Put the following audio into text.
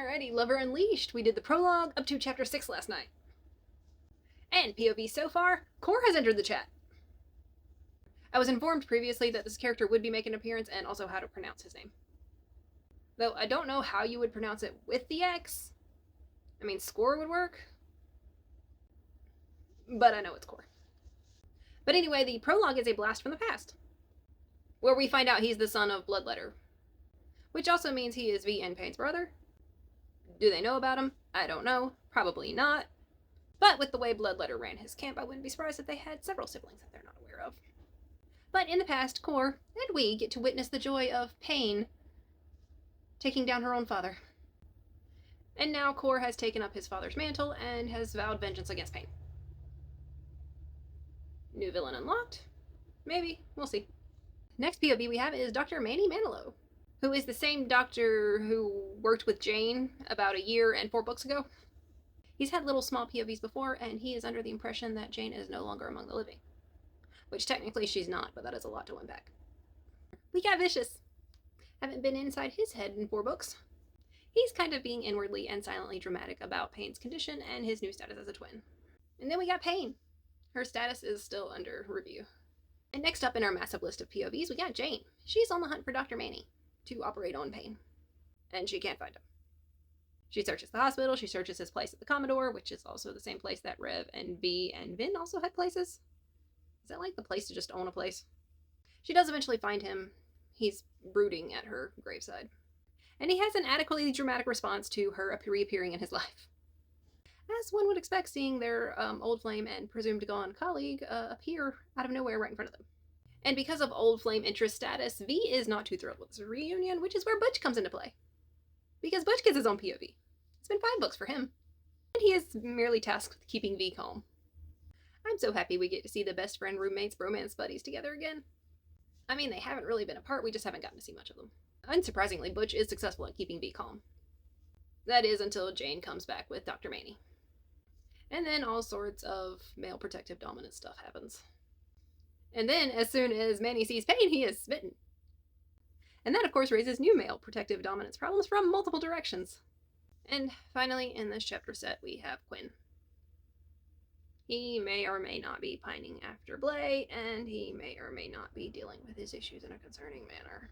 Alrighty, Lover Unleashed. We did the prologue up to chapter 6 last night. And POV so far, Core has entered the chat. I was informed previously that this character would be making an appearance and also how to pronounce his name. Though I don't know how you would pronounce it with the X. I mean, Score would work. But I know it's Core. But anyway, the prologue is a blast from the past, where we find out he's the son of Bloodletter, which also means he is V and Payne's brother. Do they know about him? I don't know. Probably not. But with the way Bloodletter ran his camp, I wouldn't be surprised if they had several siblings that they're not aware of. But in the past, Core and we get to witness the joy of Payne taking down her own father. And now Core has taken up his father's mantle and has vowed vengeance against Payne. New villain unlocked? Maybe. We'll see. Next POV we have is Dr. Manny Manilow, who is the same doctor who worked with Jane about a year and 4 books ago. He's had little small POVs before, and he is under the impression that Jane is no longer among the living. Which technically she's not, but that is a lot to unpack. We got Vicious. Haven't been inside his head in 4 books. He's kind of being inwardly and silently dramatic about Payne's condition and his new status as a twin. And then we got Payne. Her status is still under review. And next up in our massive list of POVs, we got Jane. She's on the hunt for Dr. Manny to operate on Payne. And she can't find him. She searches the hospital, she searches his place at the Commodore, which is also the same place that Rev and V and Vin also had places. Is that like the place to just own a place? She does eventually find him. He's brooding at her graveside. And he has an adequately dramatic response to her reappearing in his life. As one would expect, seeing their old flame and presumed gone colleague appear out of nowhere right in front of them. And because of old flame interest status, V is not too thrilled with this reunion, which is where Butch comes into play. Because Butch gets his own POV. It's been 5 books for him. And he is merely tasked with keeping V calm. I'm so happy we get to see the best friend roommates bromance buddies together again. I mean, they haven't really been apart, we just haven't gotten to see much of them. Unsurprisingly, Butch is successful at keeping V calm. That is until Jane comes back with Dr. Manny. And then all sorts of male protective dominant stuff happens. And then, as soon as Manny sees Payne, he is smitten. And that, of course, raises new male protective dominance problems from multiple directions. And finally, in this chapter set, we have Quinn. He may or may not be pining after Blay, and he may or may not be dealing with his issues in a concerning manner.